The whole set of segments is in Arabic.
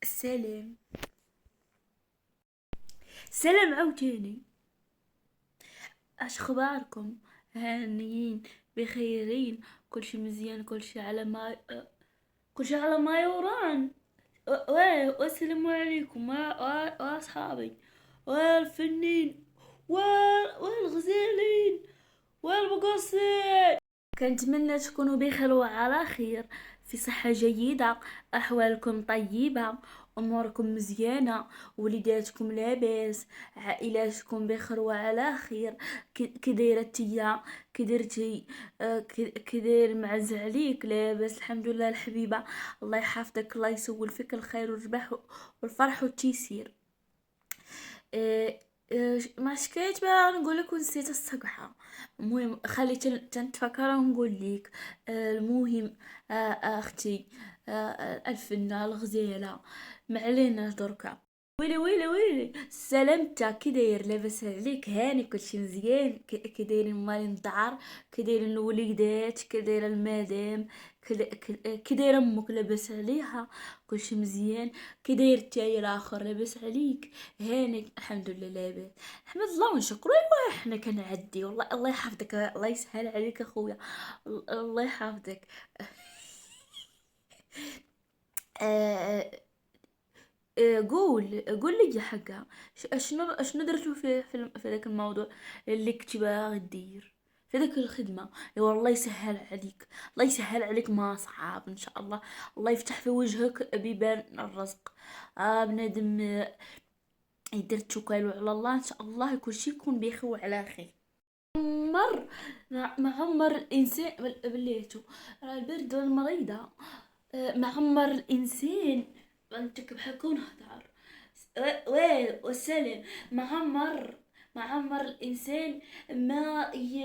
سلام. سلام عاوتاني. اش اخباركم؟ هانيين؟ بخيرين؟ كلشي مزيان؟ كلشي على ما يوران. والسلام عليكم واصحابي والفنين والغزالين والمقصين. كنتمنى تكونوا بخير وعلى خير، في صحة جيدة، أحوالكم طيبة، أموركم مزيانة، وليداتكم لاباس، عائلاتكم بخير وعلى خير. كي دايرة تيا؟ كي درتي؟ كي داير؟ معز عليك؟ لاباس الحمد لله الحبيبة. الله يحفظك، الله يسول فيك الخير والربح والفرح والتيسير. إيه، ما شكيت بقى نقول لك ونسيت الصقحة. المهم خليت تنتفكر ونقول لك. المهم، اختي، الفنة الغزالة، ما عليناش دركا. ويلي ويلي ويلي، سلامتك؟ كي داير؟ لاباس عليك؟ هاني؟ كلشي مزيان؟ كي دايرين مالين الدار؟ كي دايرين الوليدات؟ كي دايره المدام؟ كي دايره امك؟ لاباس عليها؟ كلشي مزيان؟ كي داير تاي الاخر؟ لاباس عليك؟ هاني؟ الحمد لله لاباس. احمد الله ونشكرو. ايوا حنا كنعدي والله. الله يحفظك، الله يسهل عليك اخويا. الله يحفظك. آه، قول لي يا حقا. شنو درتو في ذاك الموضوع اللي كنت باغي دير في ذاك الخدمه؟ يا والله يسهل عليك، الله يسهل عليك، ما صعاب ان شاء الله. الله يفتح في وجهك بيبان الرزق. بنادم يدير توكل على الله، ان شاء الله كل شيء يكون بخير وعلى خير. مر ما عمر الانسان بليتو، راه البرد والمريضه. ما عمر الانسان. انت بحال كون هدار. ويل والسلام. ما عمر ما عمر الانسان. ما ي...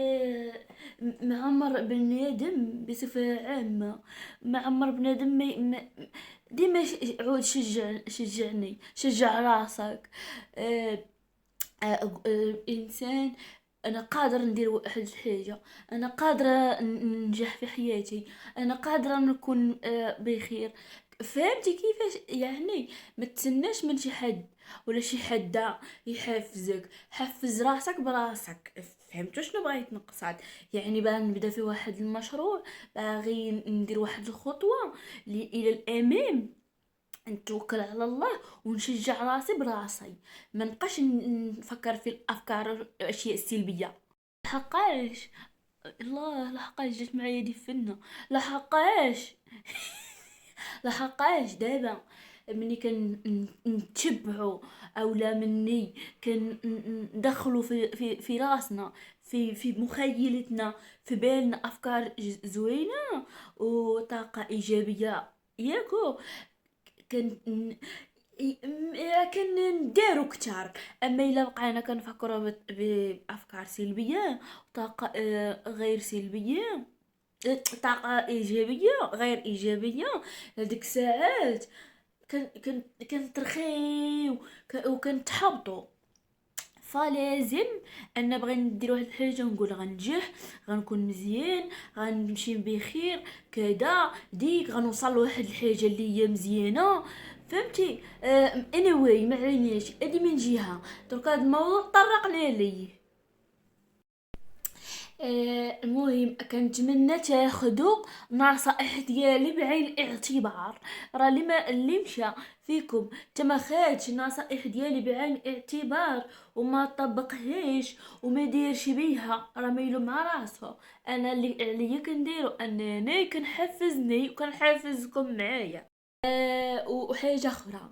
ما عمر بنادم بصفه عامه. ما عمر بنادم ديما عود شجعني، شجع راسك. آه، انسان. انا قادر ندير واحد الحاجه، انا قادره ننجح في حياتي، انا قادره نكون بخير. فهمتي كيفاش يعني؟ ما تسناش من شي حد ولا شي حدا يحفزك. حفز راسك براسك. فهمتوا شنو بغيت نقصد؟ يعني بقى نبدا في واحد المشروع، باغي ندير واحد الخطوه الى الامام، نتوكل على الله ونشجع راسي براسي. ما نبقاش نفكر في الافكار الاشياء السلبيه. لحقاش الله، لحقاش جات معايا دي فنه. لحقاش لحقاش دابا مني نتشبعوا، اولا مني ندخلوا في راسنا، في مخيلتنا، في بالنا افكار زوينه وطاقه ايجابيه. ياكو كان كنديرو كتار. اما الا بقينا كنفكروا بافكار سلبيه، طاقه غير سلبيه، طاقه ايجابيه غير ايجابيه، هذيك الساعات كنترخيو وكنتحبطوا. فلازم انا بغي ندير واحد الحاجه ونقول غنجح، غنكون مزيان، غنمشي بخير، كذا ديك غنوصل لواحد الحاجه اللي هي مزيانه. فهمتي؟ anyway ما عليناش ادي من جهه. درك هذا الموضوع طرقنا ليه. المهم كنتمنى تاخدو نصائح ديالي بعين الاعتبار. راه اللي مشى فيكم تما خادش النصائح ديالي بعين الاعتبار وما طبقهاش وما ديرش بيها، راه ما يلوم مع راسو. انا اللي عليا كنديرو انني كنحفزني وكنحفزكم معايا. وحاجه اخرى،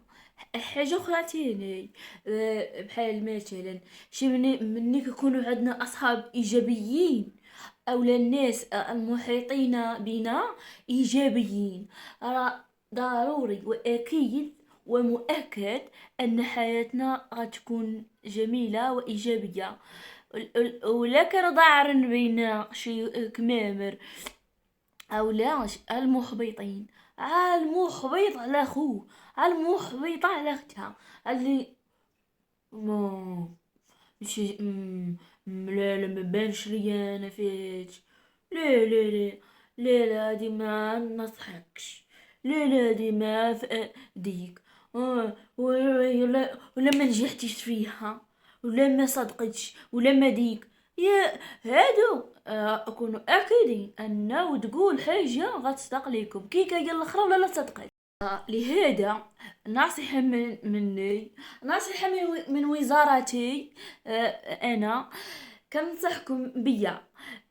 حاجه اخرى تاني. بحال مثلا شي مني كيكونوا عندنا اصحاب ايجابيين، اولا الناس المحيطين بنا ايجابيين، راه ضروري واكيد ومؤكد ان حياتنا غتكون جميله وايجابيه. ولا كان ضاعر بين شي كمامر او لا المحبطين. المحبط على خوه، المحبطة على اختها، اللي ما شي لا لا ما بانش ليا انا فيك. لا لا لا لا لا، هادي ما نصحكش. لا لا، هادي ما ديك. ولا ما نجحتيش فيها، ولا ما صدقتش، ولا ما ديك يا هادو اكونوا اكيدين انه تقول حاجه غتصدق ليكم كي كاين الاخرى ولا لا تصدق. لهذا نصيحة مني، نصيحة من وزارتي. أنا كنصحكم بيا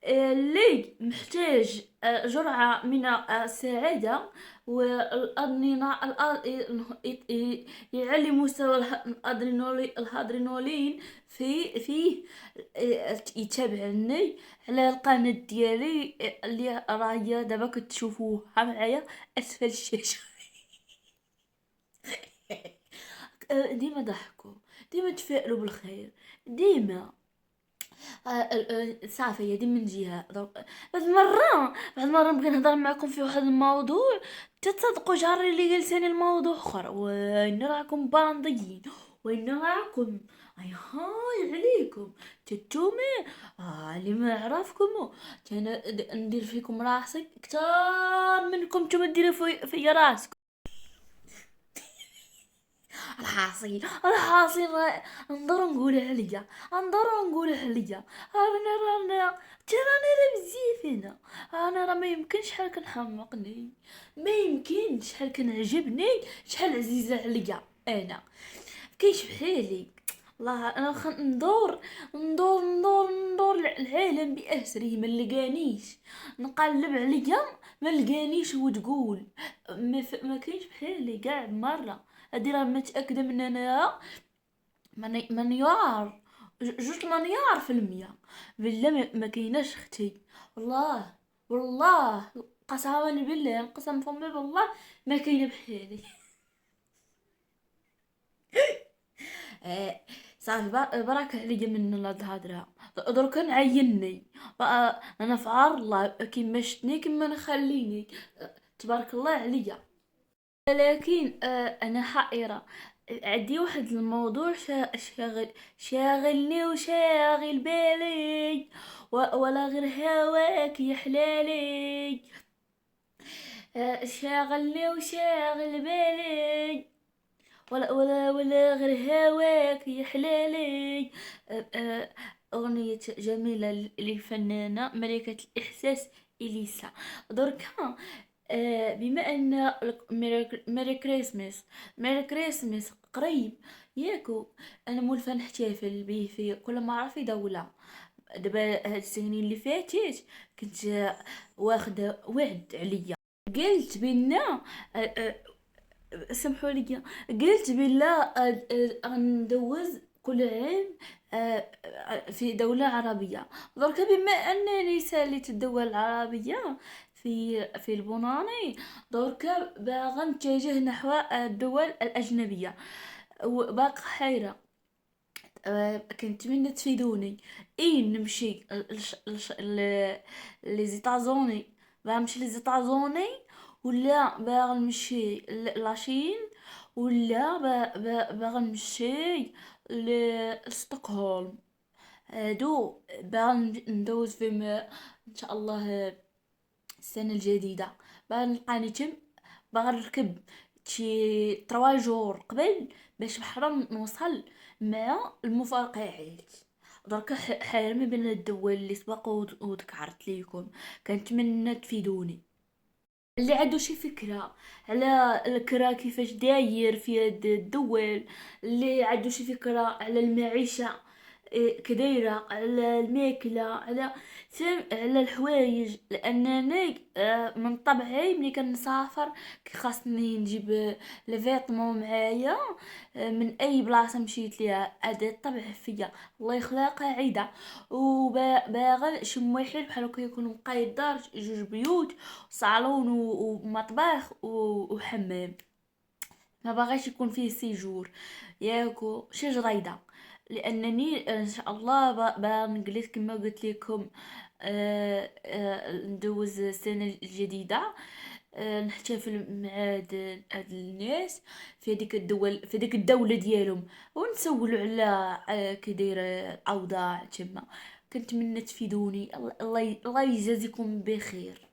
اللي محتاج جرعة من السعادة والأدرينالين، يعلي مستوى الأدرينالين فيه. يتابعني على القناة ديالي اللي راهي دابا كتشوفوها معايا أسفل الشاشة. ديما ضحكوا، ديما تفائلوا بالخير، ديما صافي. هادي من جهه بعد مرة نبغي نهضر معكم في واحد الموضوع تتصدقوا جاري اللي جلساني الموضوع اخر، وين راكم بانديين، وين راكم اي هاي عليكم تتومي. اللي ما عرفكم انا ندير فيكم راسي كتار منكم نتوما ديروا في راسكم. الحاصل نضر نقول عليا، انا تراني راه بزاف. انا راه ما يمكنش شحال كنحمقني، ما يمكنش شحال كنعجبني، شحال عزيزه عليا انا. كاينش بحالي الله. انا ندور العالم باسره ما لقانيش، نقلب عليا ما لقانيش، وتقول ما كاينش بحالي كاع مره. هادي راه متاكده من انها مليار، جوج مليار في المية بالله ما كايناش اختي. والله والله قسما بالله، قسم فمي بالله ما كاينه بحالي. صافي برك عليا من هاد الهضره. درك نعيني بقى انا في عار الله، كيما شتني كيما نخليني. تبارك الله عليا. لكن انا حائره، عندي واحد الموضوع شاغلني وشاغل بالي، ولا غير هواك يا حلالي. شاغلني وشاغل بالي، ولا غير هواك يا حلالي. أغنية جميلة للفنانة ملكة الإحساس إليسا. دركا بما أن ميري كريسمس قريب ياكو، أنا مولفة نحتفل به في كل مرة في دولة. دابا هاد السنين اللي فاتت كنت واخدة وعد عليا، قلت بنا سمحوا لي، قلت بالله غندوز كل عام في دولة عربية. درك بما انني ساليت الدول العربية في البوناني، درك باغا نتجه نحو الدول الأجنبية، وباقي حيرة. كنتمنى تفيدوني اين نمشي لي زيتازوني، باغا نمشي لي زيتازوني، ولا باغا نمشي لاشين، ولا باغا نمشي لستوكهولم. هادو باغا ندوز فيهم ان شاء الله السنه الجديده. باغا نلقاني تم، باغا نركب شي 3 جور قبل باش بحرا نوصل مع المفرقعات. درك حير ما بين الدول اللي سبق وذكرت ليكم. كنتمنى تفيدوني. اللي عنده شي فكرة على الكرا كيفاش داير في هاد الدول، اللي عنده شي فكرة على المعيشة كدايرة، على الماكلة، على الحوايج. لانني من طبعي ملي كنسافر خاصني نجيب الفيطمون معايا من اي بلاصه مشيت ليها. هذا الطبع فيا، الله يخلق قاعده. وباغا شي موحد بحال هكا يكون مقايد دار، جوج بيوت، صالون ومطبخ وحمام. ما باغاش يكون فيه سيجور ياكو شي جريده. لانني ان شاء الله نجلس كما قلت لكم ندوز السنه الجديده، نحتفل مع هاد الناس في هذيك الدول، في هذيك الدوله ديالهم، ونسولوا على كي دايره الاوضاع تما. كنتمنى تفيدوني. الله يجازيكم بخير.